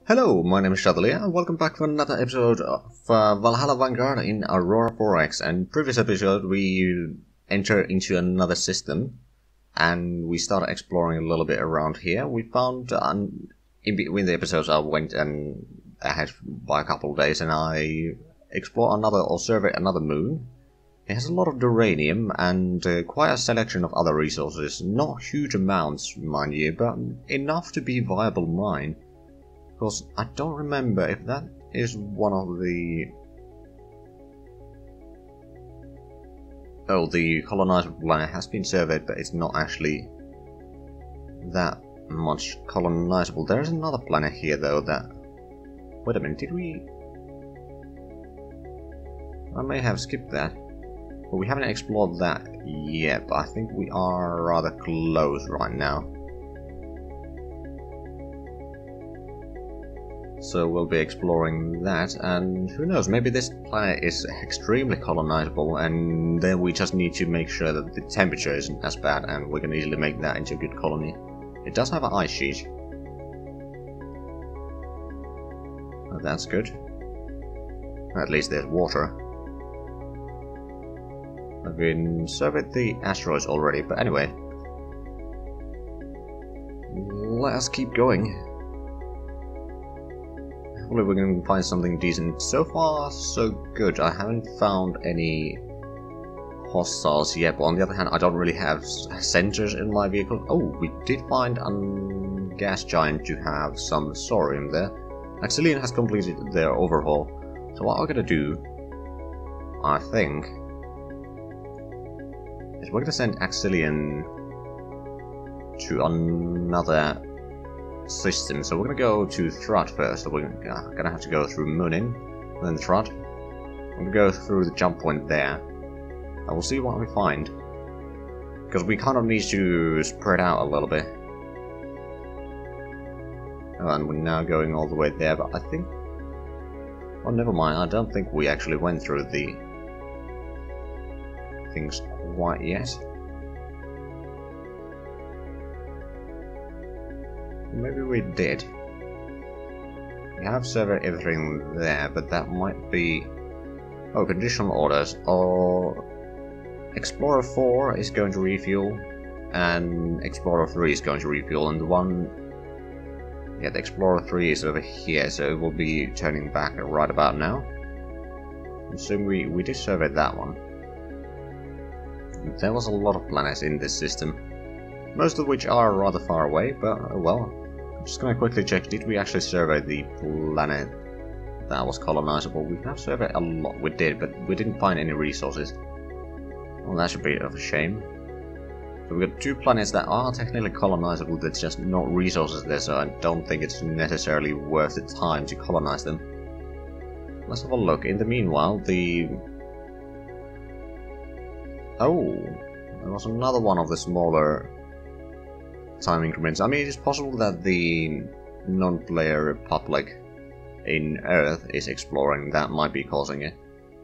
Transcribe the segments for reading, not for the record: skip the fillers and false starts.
Hello, my name is Zhatelier, and welcome back to another episode of Valhalla Vanguard in Aurora 4X. And previous episode we entered into another system, and we started exploring a little bit around here. We found, in between the episodes I went and ahead by a couple of days, and I explored surveyed another moon. It has a lot of duranium and quite a selection of other resources. Not huge amounts, mind you, but enough to be viable mine. Because I don't remember if that is one of the... Oh, the colonizable planet has been surveyed, but it's not actually that much colonizable. There's another planet here, though, that... Wait a minute, did we... I may have skipped that. But we haven't explored that yet, but I think we are rather close right now. So we'll be exploring that, and who knows, maybe this planet is extremely colonizable, and then we just need to make sure that the temperature isn't as bad, and we can easily make that into a good colony. It does have an ice sheet. Oh, that's good. At least there's water. I've been surveyed the asteroids already, but anyway. Let us keep going. Hopefully we can find something decent. So far, so good. I haven't found any hostiles yet, but on the other hand, I don't really have sensors in my vehicle. Oh, we did find a gas giant to have some thorium there. Zhatelier has completed their overhaul. So what we're gonna do, I think, is we're gonna send Zhatelier to another system. So we're gonna go to Thrud first. So we're gonna have to go through Munin, then Thrud. We're gonna go through the jump point there, and we'll see what we find. Because we kind of need to spread out a little bit. And we're now going all the way there, but I think... Oh, never mind. I don't think we actually went through the things quite yet. Maybe we did. We have surveyed everything there, but that might be... Oh, conditional orders. Or Explorer 4 is going to refuel, and Explorer 3 is going to refuel, and the one... Yeah, the Explorer 3 is over here, so it will be turning back right about now. I assume we did survey that one. There was a lot of planets in this system. Most of which are rather far away, but well, I'm just gonna quickly check, did we actually survey the planet that was colonizable? We have surveyed a lot, we did, but we didn't find any resources. Well, that's a bit of a shame. So we've got two planets that are technically colonizable, there's just no resources there, so I don't think it's necessarily worth the time to colonize them. Let's have a look. In the meanwhile, the... Oh, there was another one of the smaller time increments. I mean, it is possible that the non-player republic in Earth is exploring. That might be causing it.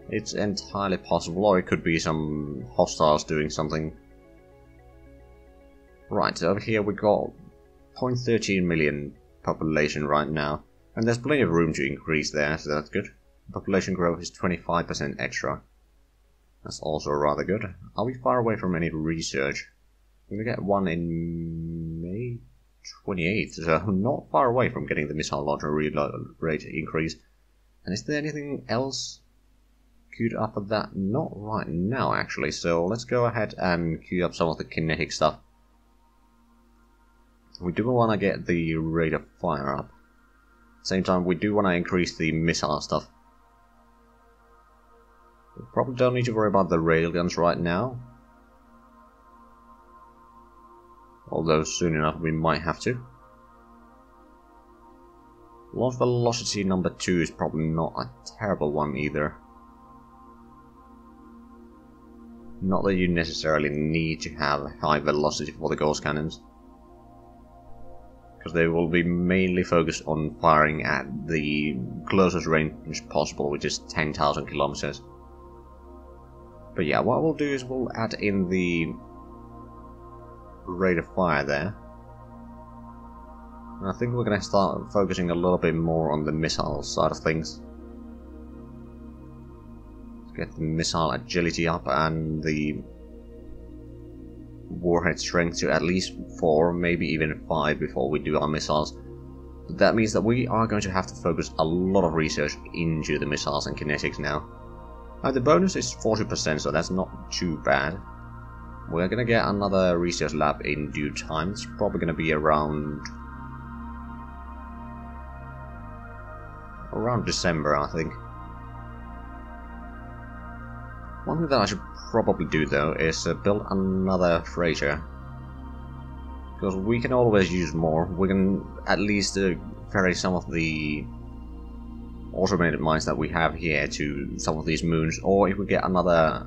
It's entirely possible, or it could be some hostiles doing something. Right, so over here we got 0.13 million population right now, and there's plenty of room to increase there, so that's good. Population growth is 25% extra. That's also rather good. Are we far away from any research? We're gonna get one in May 28th, so not far away from getting the missile launcher reload rate increase. And is there anything else queued up for that? Not right now, actually, so let's go ahead and queue up some of the kinetic stuff. We do want to get the rate of fire up. At the same time, we do want to increase the missile stuff. We probably don't need to worry about the railguns right now. Although soon enough we might have to. Launch velocity number 2 is probably not a terrible one either. Not that you necessarily need to have high velocity for the ghost cannons. Because they will be mainly focused on firing at the closest range possible, which is 10,000 kilometers. But yeah, what we'll do is we'll add in the rate of fire there. I think we're gonna start focusing a little bit more on the missile side of things. Let's get the missile agility up and the warhead strength to at least 4, maybe even 5 before we do our missiles. But that means that we are going to have to focus a lot of research into the missiles and kinetics now. The bonus is 40%, so that's not too bad. We're gonna get another research lab in due time. It's probably gonna be around December, I think. One thing that I should probably do though is build another freighter, because we can always use more. We can at least ferry some of the automated mines that we have here to some of these moons, or if we get another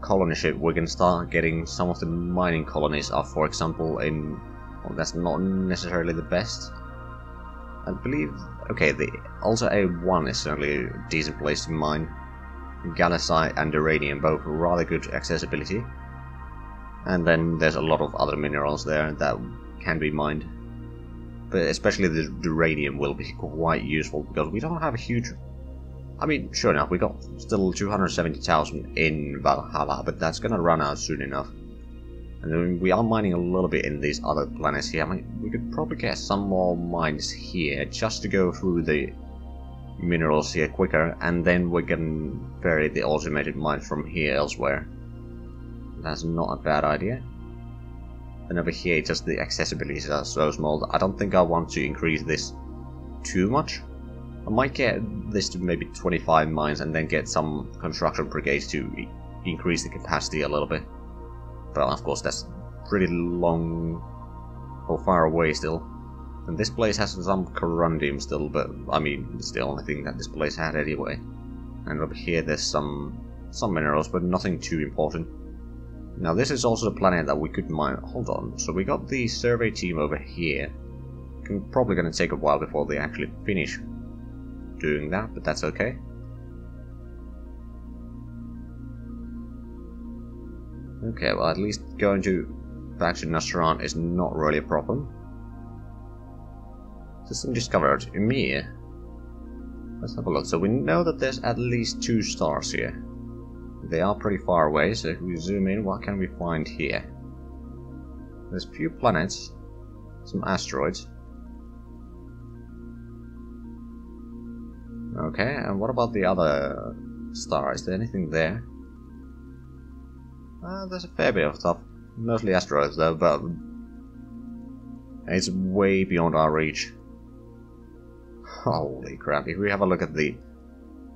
colony ship, we can start getting some of the mining colonies up, for example, in... well, that's not necessarily the best. I believe... okay, also A1 is certainly a decent place to mine. Gallicite and uranium, both rather good accessibility. And then there's a lot of other minerals there that can be mined. But especially the uranium will be quite useful, because we don't have a huge... I mean, sure enough, we got still 270,000 in Valhalla, but that's gonna run out soon enough. And then we are mining a little bit in these other planets here. I mean, we could probably get some more mines here, just to go through the minerals here quicker, and then we can ferry the automated mines from here elsewhere. That's not a bad idea. And over here, just the accessibilities are so small that I don't think I want to increase this too much. I might get this to maybe 25 mines and then get some construction brigades to increase the capacity a little bit. But of course that's pretty long or far away still. And this place has some corundium still, but I mean it's the only thing that this place had anyway. And over here there's some minerals, but nothing too important. Now this is also the planet that we could mine. Hold on, so we got the survey team over here. Probably gonna take a while before they actually finish doing that, but that's okay. Okay, well at least going back to Nastran is not really a problem. System discovered. Ymir. Let's have a look. So we know that there's at least 2 stars here. They are pretty far away, so if we zoom in, what can we find here? There's a few planets, some asteroids. Okay, and what about the other star? Is there anything there? There's a fair bit of stuff. Mostly asteroids though, but it's way beyond our reach. Holy crap, if we have a look at the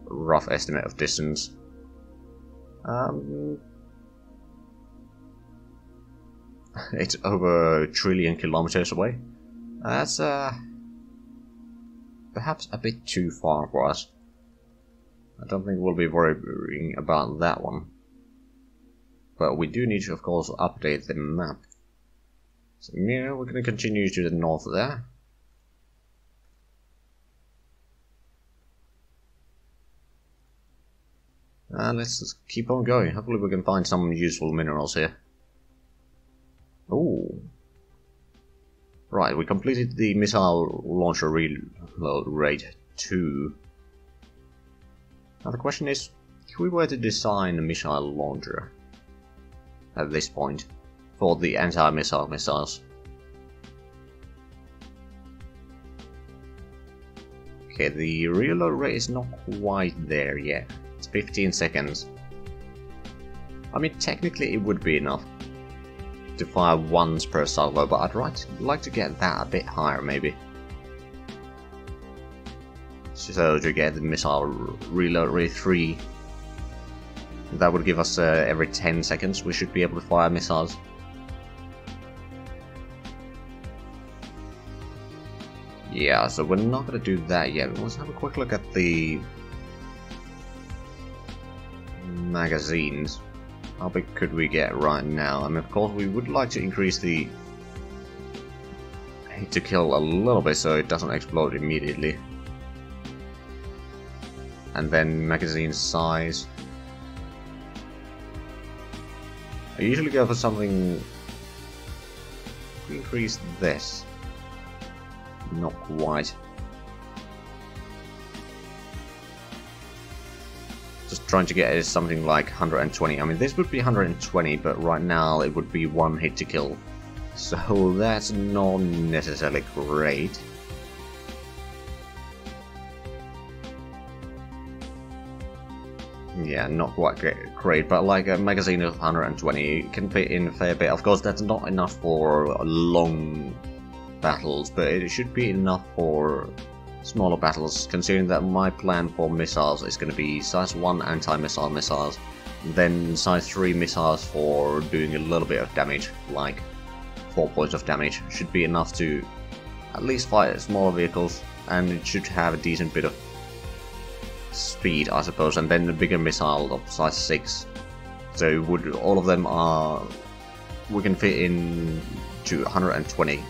rough estimate of distance. It's over 1 trillion kilometers away. That's perhaps a bit too far for us. I don't think we'll be worrying about that one. But we do need to, of course, update the map. So yeah, we're going to continue to the north there. And let's just keep on going. Hopefully we can find some useful minerals here. Ooh. Right, we completed the missile launcher reload rate 2. Now the question is, if we were to design a missile launcher at this point for the anti-missile missiles. Okay, the reload rate is not quite there yet. It's 15 seconds. I mean, technically it would be enough to fire once per salvo, but I'd like to get that a bit higher, maybe. So to get the missile reload rate 3, that would give us every 10 seconds we should be able to fire missiles. Yeah, so we're not going to do that yet. Let's have a quick look at the magazines. How big could we get right now? I mean, of course, we would like to increase the hit to kill a little bit so it doesn't explode immediately. And then magazine size. I usually go for something increase this. Not quite. Just trying to get something like 120. I mean, this would be 120, but right now it would be 1 hit to kill. So that's not necessarily great. Yeah, not quite great, but like a magazine of 120 can fit in a fair bit. Of course, that's not enough for long battles, but it should be enough for smaller battles, considering that my plan for missiles is going to be size 1 anti-missile missiles, then size 3 missiles for doing a little bit of damage, like 4 points of damage. Should be enough to at least fight smaller vehicles, and it should have a decent bit of speed, I suppose, and then the bigger missile of size 6. So would all of them are, we can fit in to 120.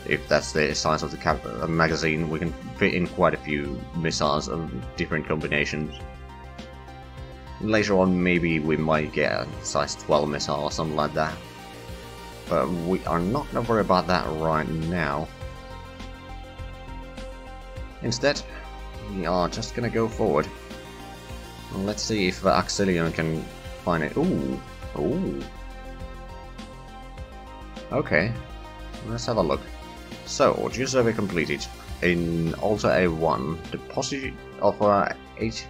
If that's the size of the magazine, we can fit in quite a few missiles of different combinations. Later on, maybe we might get a size 12 missile or something like that. But we are not going to worry about that right now. Instead, we are just going to go forward. And let's see if Zhatelier can find it. Ooh! Ooh! Okay, let's have a look. So, geosurvey completed. In Alta A1, deposit of 8.8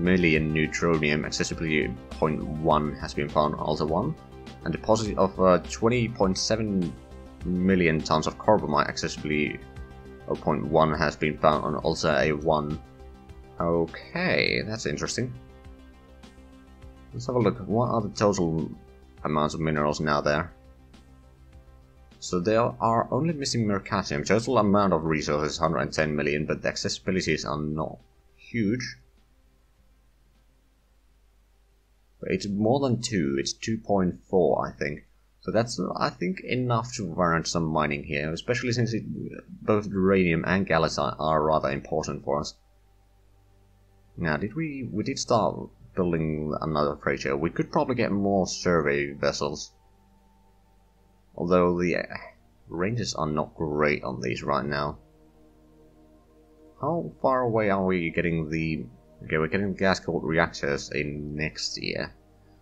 million neutronium, accessibly 0.1, has been found on Alta 1, and deposit of 20.7 million tons of carbamide, accessibly 0.1, has been found on Alta A1. Okay, that's interesting. Let's have a look. What are the total amounts of minerals now there? So there are only missing mercatium. Total amount of resources is 110 million, but the accessibilities are not huge. But it's more than 2, it's 2.4 I think. So that's, I think, enough to warrant some mining here, especially since both uranium and gallite are rather important for us. Now, we did start building another freighter. We could probably get more survey vessels. Although the ranges are not great on these right now. How far away are we getting the... Okay, we're getting gas-cooled reactors in next year.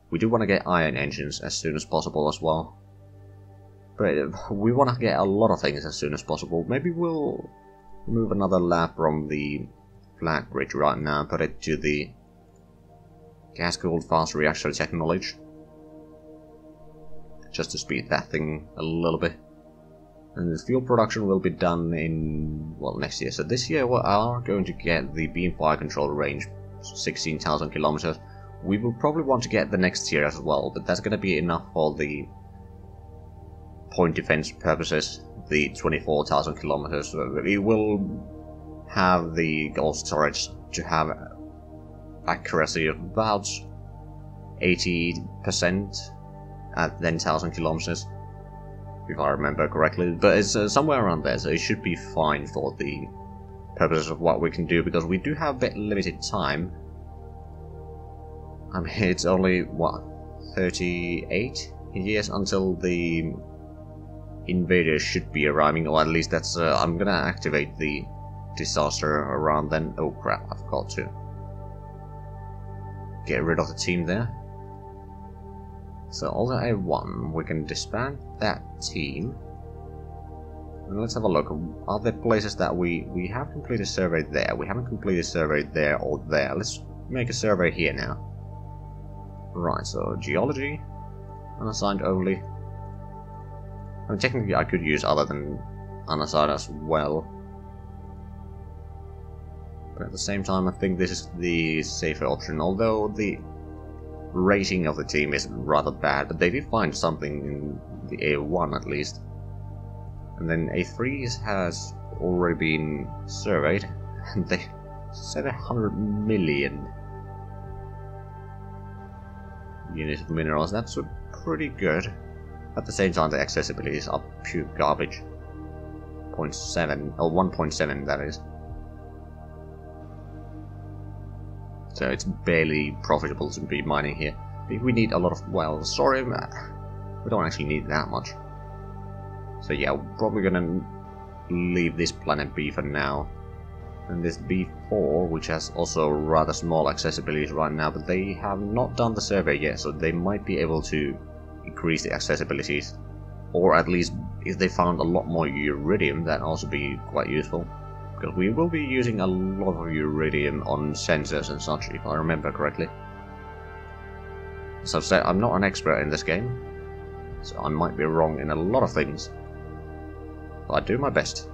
We do want to get ion engines as soon as possible as well. But we want to get a lot of things as soon as possible. Maybe we'll move another lab from the flat grid right now and put it to the gas-cooled fast reactor technology. Just to speed that thing a little bit. And the fuel production will be done in, well, next year. So this year we are going to get the beam fire control range, 16,000 kilometers. We will probably want to get the next year as well, but that's going to be enough for the point defense purposes, the 24,000 kilometers. We will have the gold storage to have accuracy of about 80%. At 10,000 kilometers, if I remember correctly, but it's somewhere around there, so it should be fine for the purposes of what we can do, because we do have a bit limited time. I mean, it's only, what, 38 years until the invaders should be arriving, or at least that's, I'm gonna activate the disaster around then. Oh crap, I forgot to get rid of the team there. So Alta A1, we can disband that team. And let's have a look. Are there places that we have completed a survey there? We haven't completed a survey there or there. Let's make a survey here now. Right, so geology, unassigned only. I mean, technically I could use other than unassigned as well. But at the same time, I think this is the safer option, although the rating of the team is rather bad, but they did find something in the A1 at least. And then A3 has already been surveyed, and they said 100 million units of minerals. That's pretty good. At the same time, the accessibilities are pure garbage. 0.7, or 1.7 that is. So it's barely profitable to be mining here. We need a lot of, well, sorry, We don't actually need that much. So yeah, we're probably gonna leave this planet B for now. And this B4, which has also rather small accessibility right now, but they have not done the survey yet, so they might be able to increase the accessibilities. Or at least, if they found a lot more Uridium, that'd also be quite useful. Because we will be using a lot of Uridium on sensors and such, if I remember correctly. As I've said, I'm not an expert in this game, so I might be wrong in a lot of things. But I do my best.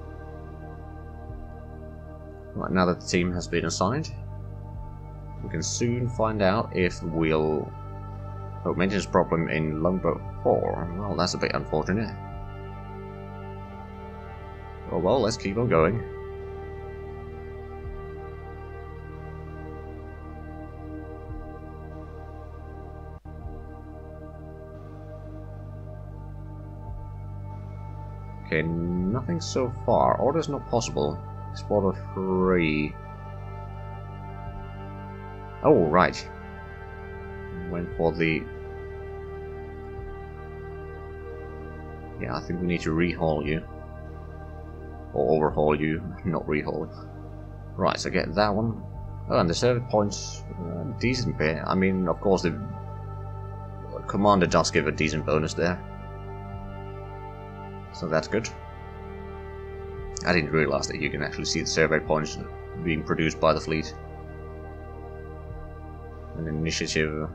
Right, now that the team has been assigned, we can soon find out if we'll... Oh, maintenance problem in Longboat 4. Well, that's a bit unfortunate. Oh well, let's keep on going. Okay, nothing so far. Order's not possible. Explorer 3. Oh, right. Went for the... Yeah, I think we need to rehaul you. Or overhaul you, not rehaul. Right, so get that one. Oh, and the service points, decent bit. I mean, of course, the commander does give a decent bonus there. So that's good. I didn't realize that you can actually see the survey points being produced by the fleet. An initiative.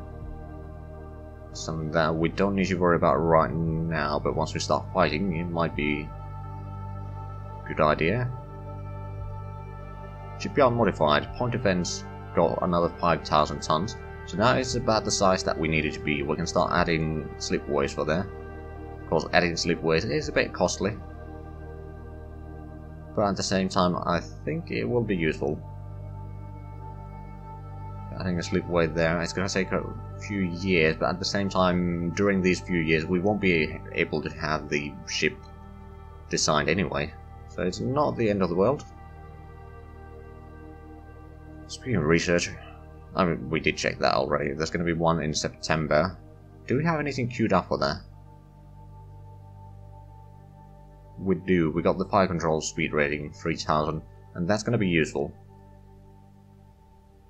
Something that we don't need to worry about right now, but once we start fighting, it might be a good idea. Shipyard modified. Point defense got another 5,000 tons. So now it's about the size that we need it to be. We can start adding slipways for there. Of course, adding slipways is a bit costly. But at the same time, I think it will be useful. Adding a slipway there, it's going to take a few years, but at the same time, during these few years, we won't be able to have the ship designed anyway. So it's not the end of the world. Speaking of research, I mean, we did check that already. There's going to be one in September. Do we have anything queued up for that? We do. We got the fire control speed rating 3000, and that's going to be useful.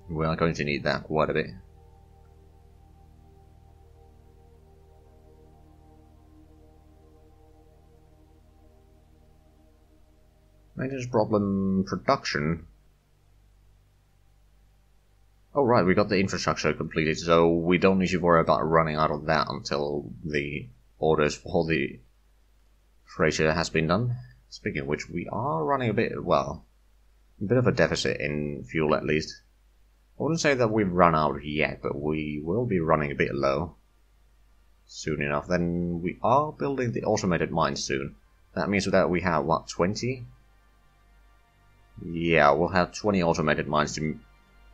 We are going to need that quite a bit. Maintenance problem production. Oh right, we got the infrastructure completed, so we don't need to worry about running out of that until the orders for the freighter has been done. Speaking of which, we are running a bit, well, a bit of a deficit in fuel at least. I wouldn't say that we've run out yet, but we will be running a bit low soon enough. Then we are building the automated mines soon. That means that we have, what, 20? Yeah, we'll have 20 automated mines to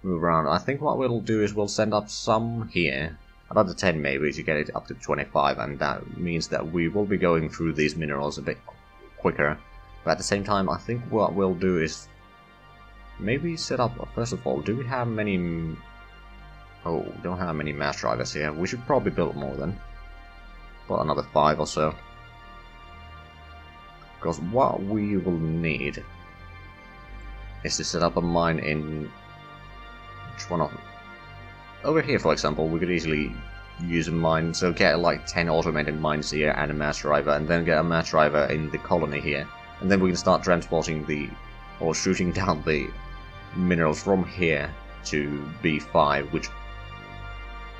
move around. I think what we'll do is we'll send up some here, another 10 maybe, to get it up to 25, and that means that we will be going through these minerals a bit quicker. But at the same time, I think what we'll do is maybe set up, first of all, do we have many... Oh, we don't have many mass drivers here. We should probably build more then. About another 5 or so. Because what we will need is to set up a mine in... Which one of them? Over here, for example, we could easily use a mine, so get like 10 automated mines here and a mass driver, and then get a mass driver in the colony here. And then we can start transporting the... or shooting down the minerals from here to B5, which...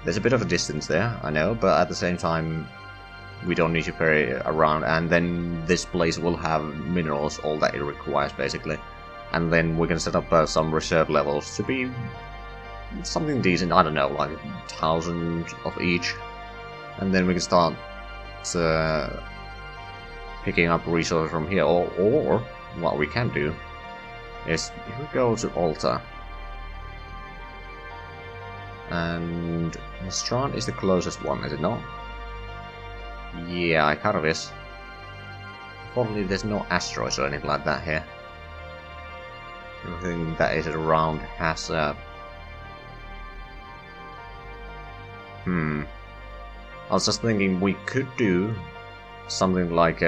There's a bit of a distance there, I know, but at the same time, we don't need to ferry around, and then this place will have minerals, all that it requires, basically. And then we can set up some reserve levels to be something decent, I don't know, like 1,000 of each. And then we can start picking up resources from here, or what we can do is, if we go to Alta, and Strand is the closest one, is it not? Yeah, it kind of is. Probably there's no asteroids or anything like that here. Everything that is around has I was just thinking we could do something like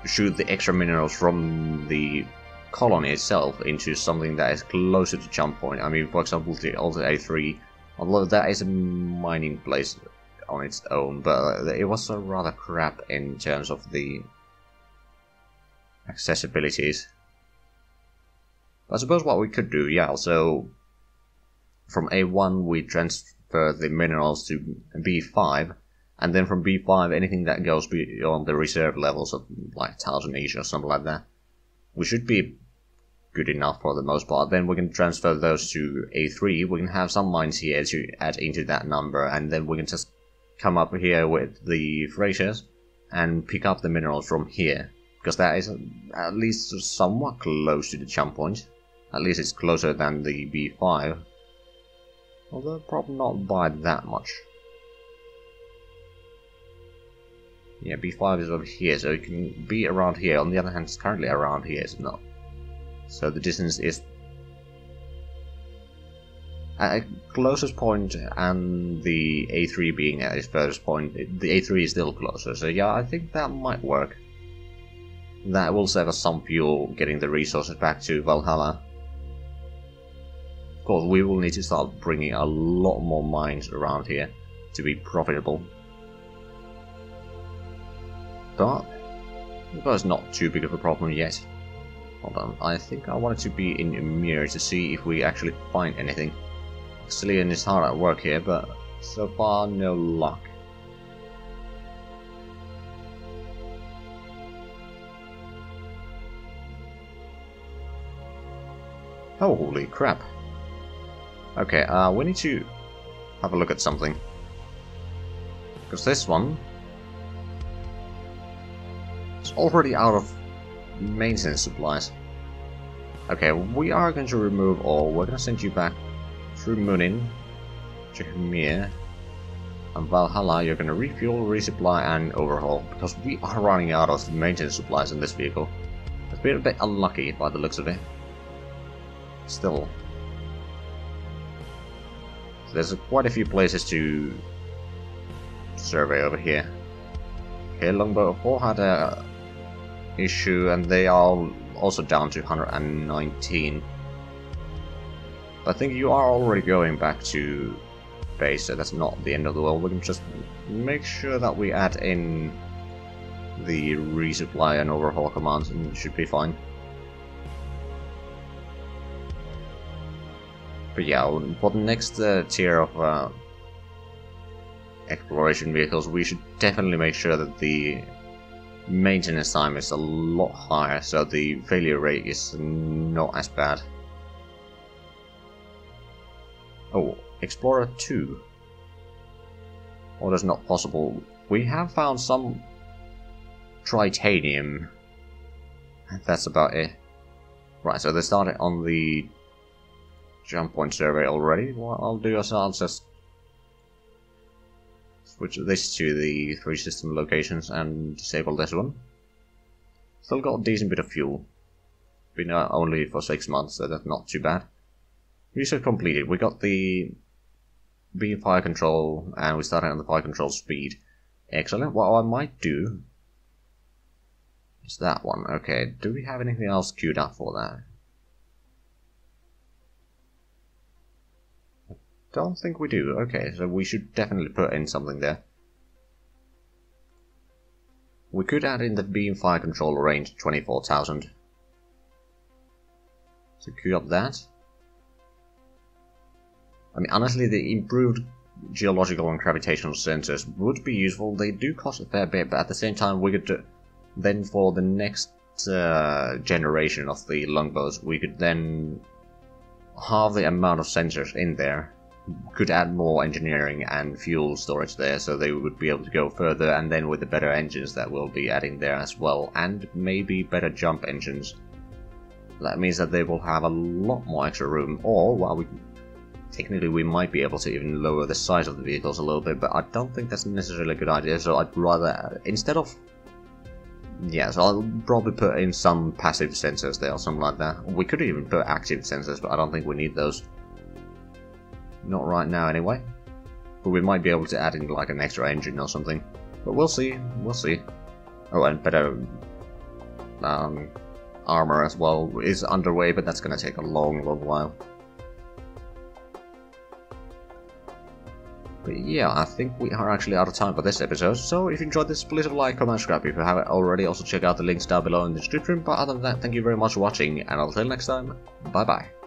shoot the extra minerals from the colony itself into something that is closer to jump point. I mean, for example, the Alta A3, although that is a mining place on its own, but it was rather crap in terms of the accessibilities. I suppose what we could do, yeah, so from A1 we transfer the minerals to B5, and then from B5 anything that goes beyond the reserve levels of like 1000 each or something like that, we should be good enough for the most part. Then we can transfer those to A3, we can have some mines here to add into that number, and then we can just come up here with the Frasers and pick up the minerals from here, because that is at least somewhat close to the jump point. At least it's closer than the B5, although probably not by that much. Yeah, B5 is over here, so it can be around here. On the other hand, it's currently around here, it's not. So the distance is at a closest point, and the A3 being at its furthest point, the A3 is still closer. So yeah, I think that might work. That will save us some fuel getting the resources back to Valhalla. Of course, we will need to start bringing a lot more mines around here to be profitable. But it's not too big of a problem yet. Hold on, I think I wanted to be in a mirror to see if we actually find anything. Zhatelier is hard at work here, but so far no luck. Holy crap. Okay, we need to have a look at something. Because this one is already out of maintenance supplies. Okay, we are going to remove all. We're going to send you back through Munin, Jahmir, and Valhalla. You're going to refuel, resupply, and overhaul, because we are running out of maintenance supplies in this vehicle. It's been a bit unlucky by the looks of it. Still, there's quite a few places to survey over here. Okay, Longbow 4 had a issue, and they are also down to 119. I think you are already going back to base, so that's not the end of the world. We can just make sure that we add in the resupply and overhaul commands, and it should be fine. But yeah, for the next tier of exploration vehicles, we should definitely make sure that the maintenance time is a lot higher, so the failure rate is not as bad. Oh, Explorer 2. Oh, that's not possible. We have found some tritanium. That's about it. Right, so they started on the jump point survey already. What I'll do is I'll just switch this to the 3 system locations and disable this one. Still got a decent bit of fuel. Been only for 6 months, so that's not too bad. Research completed. We got the B fire control, and we started on the fire control speed. Excellent. What I might do is that one. Okay, do we have anything else queued up for that? I don't think we do. Okay, so we should definitely put in something there. We could add in the beam fire control range 24,000. So queue up that. I mean, honestly, the improved geological and gravitational sensors would be useful. They do cost a fair bit, but at the same time, we could then, for the next generation of the longbows, we could then halve the amount of sensors in there. Could add more engineering and fuel storage there, so they would be able to go further, and then with the better engines that we'll be adding there as well, and maybe better jump engines. That means that they will have a lot more extra room, or, well, technically we might be able to even lower the size of the vehicles a little bit, but I don't think that's necessarily a good idea, so I'd rather, instead of... Yeah, so I'll probably put in some passive sensors there or something like that. We could even put active sensors, but I don't think we need those. Not right now, anyway. But we might be able to add in like an extra engine or something. But we'll see, we'll see. Oh, and better armor as well is underway, but that's gonna take a long while. But yeah, I think we are actually out of time for this episode, so if you enjoyed this, please leave a like, comment, subscribe if you haven't already. Also check out the links down below in the description, but other than that, thank you very much for watching, and I'll see you next time. Bye bye.